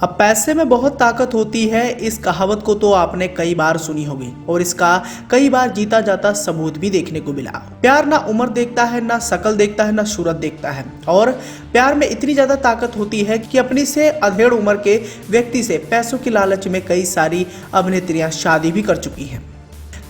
अब पैसे में बहुत ताकत होती है, इस कहावत को तो आपने कई बार सुनी होगी और इसका कई बार जीता जाता सबूत भी देखने को मिला। प्यार ना उम्र देखता है, ना शकल देखता है, ना सूरत देखता है और प्यार में इतनी ज्यादा ताकत होती है कि अपनी से अधेड़ उम्र के व्यक्ति से पैसों की लालच में कई सारी अभिनेत्रियां शादी भी कर चुकी हैं।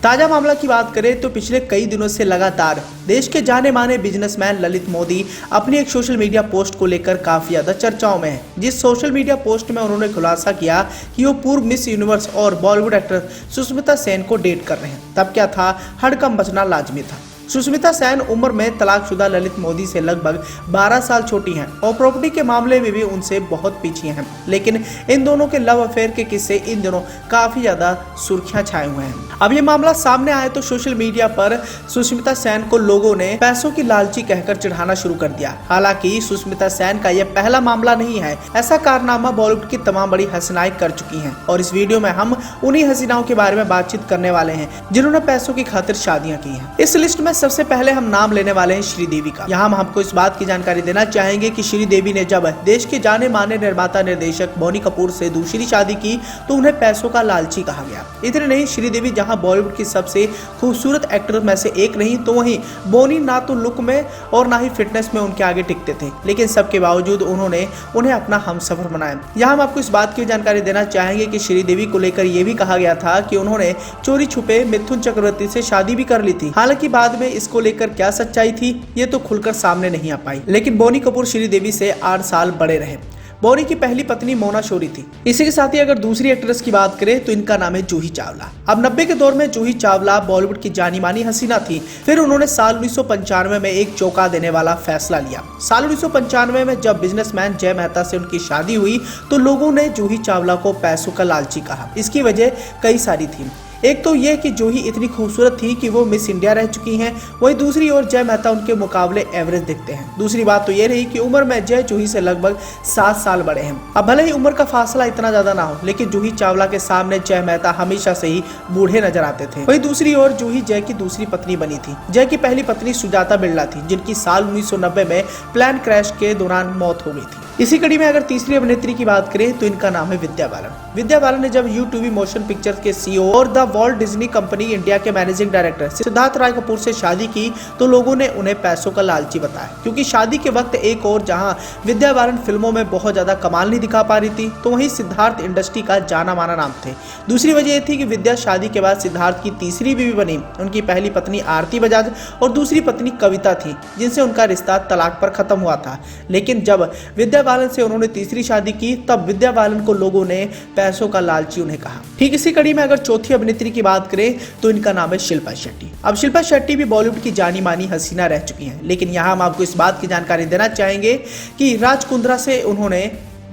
ताजा मामला की बात करें तो पिछले कई दिनों से लगातार देश के जाने माने बिजनेसमैन ललित मोदी अपनी एक सोशल मीडिया पोस्ट को लेकर काफी ज्यादा चर्चाओं में है। जिस सोशल मीडिया पोस्ट में उन्होंने खुलासा किया कि वो पूर्व मिस यूनिवर्स और बॉलीवुड एक्टर सुष्मिता सेन को डेट कर रहे हैं, तब क्या था, हड़कंप मचना लाजमी था। सुष्मिता सेन उम्र में तलाकशुदा ललित मोदी से लगभग 12 साल छोटी हैं और प्रॉपर्टी के मामले में भी उनसे बहुत पीछे हैं, लेकिन इन दोनों के लव अफेयर के किस्से इन दिनों काफी ज्यादा सुर्खियां छाए हुए हैं। अब ये मामला सामने आए तो सोशल मीडिया पर सुष्मिता सेन को लोगों ने पैसों की लालची कहकर चिढ़ाना शुरू कर दिया। हालांकि सुष्मिता सेन का यह पहला मामला नहीं है, ऐसा कारनामा बॉलीवुड की तमाम बड़ी हसीनाएं कर चुकी हैं और इस वीडियो में हम उन्हीं हसीनाओं के बारे में बातचीत करने वाले हैं जिन्होंने पैसों की खातिर शादियां की हैं। इस लिस्ट में सबसे पहले हम नाम लेने वाले हैं श्रीदेवी का। यहाँ हम आपको इस बात की जानकारी देना चाहेंगे कि श्रीदेवी ने जब देश के जाने माने निर्माता निर्देशक बोनी कपूर से दूसरी शादी की तो उन्हें पैसों का लालची कहा गया। इतने नहीं, श्रीदेवी जहां बॉलीवुड की सबसे खूबसूरत एक्टर में से एक नहीं तो वहीं बोनी ना तो लुक में और ना ही फिटनेस में उनके आगे टिकते थे, लेकिन सबके बावजूद उन्होंने उन्हें अपना हमसफर बनाया। यहाँ हम आपको इस बात की जानकारी देना चाहेंगे कि श्रीदेवी को लेकर यह भी कहा गया था कि उन्होंने चोरी छुपे मिथुन चक्रवर्ती से शादी भी कर ली थी। हालांकि बाद में इसको लेकर क्या सच्चाई थी ये तो खुलकर सामने नहीं आ पाई, लेकिन बोनी कपूर श्रीदेवी से 8 साल बड़े रहे। बोनी की पहली पत्नी मोना शोरी थी। इसी के साथ ही अगर दूसरी एक्ट्रेस की बात करें तो इनका नाम है जूही चावला। अब 90 के दौर में जूही चावला बॉलीवुड की जानी मानी हसीना थी। फिर उन्होंने साल 1995 में एक चौंका देने वाला फैसला लिया। साल 1995 में जब बिजनेसमैन जय मेहता से उनकी शादी हुई तो लोगों ने जूही चावला को पैसों का लालची कहा। इसकी वजह कई सारी थी। एक तो यह कि जूही इतनी खूबसूरत थी कि वो मिस इंडिया रह चुकी हैं, वहीं दूसरी ओर जय मेहता उनके मुकाबले एवरेज दिखते हैं। दूसरी बात तो ये रही कि उम्र में जय जूही से लगभग 7 साल बड़े हैं। अब भले ही उम्र का फासला इतना ज्यादा ना हो, लेकिन जूही चावला के सामने जय मेहता हमेशा से ही बूढ़े नजर आते थे। वहीं दूसरी ओर जूही जय की दूसरी पत्नी बनी थी। जय की पहली पत्नी सुजाता बिरला थी, जिनकी साल 1990 में प्लेन क्रैश के दौरान मौत हो गई थी। इसी कड़ी में अगर तीसरी अभिनेत्री की बात करें तो इनका नाम है विद्या बालन। विद्या बालन ने जब यूट्यूब मोशन पिक्चर्स के सीईओ और the Walt Disney company India के मैनेजिंग डायरेक्टर सिद्धार्थ राय कपूर से शादी की तो लोगों ने उन्हें पैसों का लालची बताया, क्योंकि शादी के वक्त एक और जहां विद्या बालन फिल्मों में बहुत ज्यादा कमाल नहीं दिखा पा रही थी, तो वहीं सिद्धार्थ इंडस्ट्री का जाना माना नाम थे। दूसरी वजह यह थी कि विद्या शादी के बाद सिद्धार्थ की तीसरी बीवी बनी। उनकी पहली पत्नी आरती बजाज और दूसरी पत्नी कविता थी, जिनसे उनका रिश्ता तलाक पर खत्म हुआ था। लेकिन जब विद्या बालन से उन्होंने तीसरी शादी की तब विद्या बालन को लोगों ने पैसों का लालची उन्हें कहा। ठीक इसी कड़ी में अगर चौथी अभिनेत्री की बात करें तो इनका नाम है शिल्पा शेट्टी। अब शिल्पा शेट्टी भी बॉलीवुड की जानी मानी हसीना रह चुकी हैं, लेकिन यहाँ हम आपको इस बात की जानकारी देना चाहेंगे कि राज कुंद्रा से उन्होंने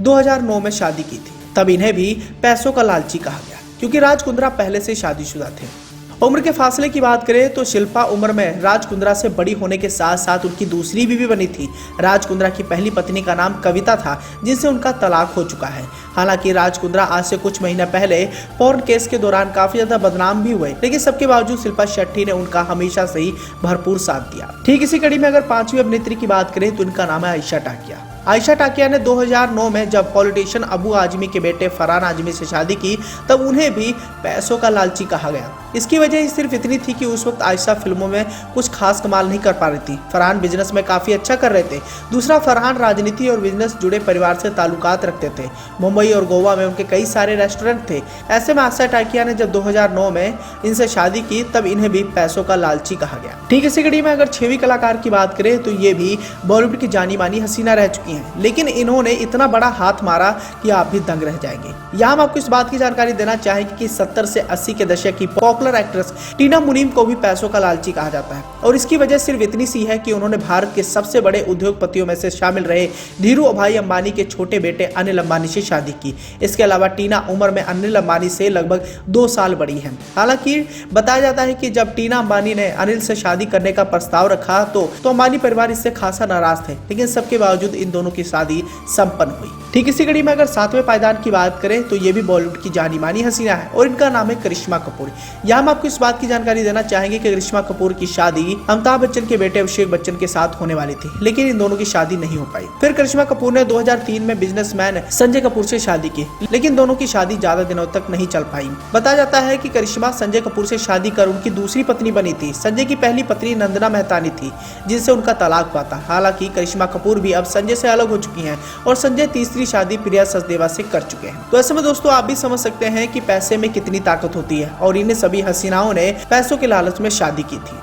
2009 में शादी की थी। तब इन्हें भी पैसों का लालची कहा गया, क्योंकि राज कुंद्रा पहले से शादीशुदा थे। उम्र के फासले की बात करें तो शिल्पा उम्र में राज कुंद्रा से बड़ी होने के साथ साथ उनकी दूसरी बीवी बनी थी। राज कुंद्रा की पहली पत्नी का नाम कविता था, जिनसे उनका तलाक हो चुका है। हालांकि राज कुंद्रा आज से कुछ महीने पहले पोर्न केस के दौरान काफी ज्यादा बदनाम भी हुए, लेकिन सबके बावजूद शिल्पा शेट्टी ने उनका हमेशा से ही भरपूर साथ दिया। ठीक इसी कड़ी में अगर पांचवी अभिनेत्री की बात करें तो इनका नाम है आयशा टाकिया। आयशा टाकिया ने 2009 में जब पॉलिटिशियन अबू आजमी के बेटे फरहान आजमी से शादी की तब उन्हें भी पैसों का लालची कहा गया। इसकी वजह सिर्फ इतनी थी कि उस वक्त आयशा फिल्मों में कुछ खास कमाल नहीं कर पा रही थी। फरहान बिजनेस में काफी अच्छा कर रहे थे। दूसरा, फरहान राजनीति और बिजनेस जुड़े परिवार से ताल्लुकात रखते थे। मुंबई और गोवा में उनके कई सारे रेस्टोरेंट थे। ऐसे में आयशा टाकिया ने जब 2009 में इनसे शादी की तब इन्हें भी पैसों का लालची कहा गया। ठीक इसी कड़ी में अगर 6वीं कलाकार की बात करें तो ये भी बॉलीवुड की जानी मानी हसीना रह चुकी हैं, लेकिन इन्होंने इतना बड़ा हाथ मारा कि आप भी दंग रह जाएंगे। यहाँ हम आपको इस बात की जानकारी देना चाहेंगे कि 70 से 80 के दशक की पॉपुलर एक्ट्रेस टीना मुनीम को भी पैसों का लालची कहा जाता है, और इसकी वजह सिर्फ इतनी सी है कि उन्होंने भारत के सबसे बड़े उद्योगपतियों में से शामिल रहे धीरू भाई अंबानी के छोटे बेटे अनिल अंबानी से शादी की। इसके अलावा टीना उम्र में अनिल अंबानी से लगभग 2 साल बड़ी है। हालांकि बताया जाता है कि जब टीना अंबानी ने अनिल से शादी करने का प्रस्ताव रखा तो अंबानी परिवार इससे खासा नाराज थे, लेकिन सबके बावजूद इन दोनों की शादी संपन्न हुई। ठीक इसी कड़ी में अगर 7वें पायदान की बात करें तो ये भी बॉलीवुड की जानी मानी हसीना है और इनका नाम है करिश्मा कपूर। यहाँ हम आपको इस बात की जानकारी देना चाहेंगे कि करिश्मा कपूर की शादी अमिताभ बच्चन के बेटे अभिषेक बच्चन के साथ होने वाली थी, लेकिन इन दोनों की शादी नहीं हो पाई। फिर करिश्मा कपूर ने 2003 में बिजनेसमैन संजय कपूर से शादी की, लेकिन दोनों की शादी ज्यादा दिनों तक नहीं चल पाई। बताया जाता है कि करिश्मा संजय कपूर से शादी कर उनकी दूसरी पत्नी बनी थी। संजय की पहली पत्नी नंदना मेहतानी थी, जिनसे उनका तलाक हुआ था। हालांकि करिश्मा कपूर भी अब संजय से अलग हो चुकी हैं और संजय तीसरी शादी प्रिया सचदेवा से कर चुके हैं। तो ऐसे में दोस्तों आप भी समझ सकते हैं कि पैसे में कितनी ताकत होती है और इन्हें सभी हसीनाओं ने पैसों के लालच में शादी की थी।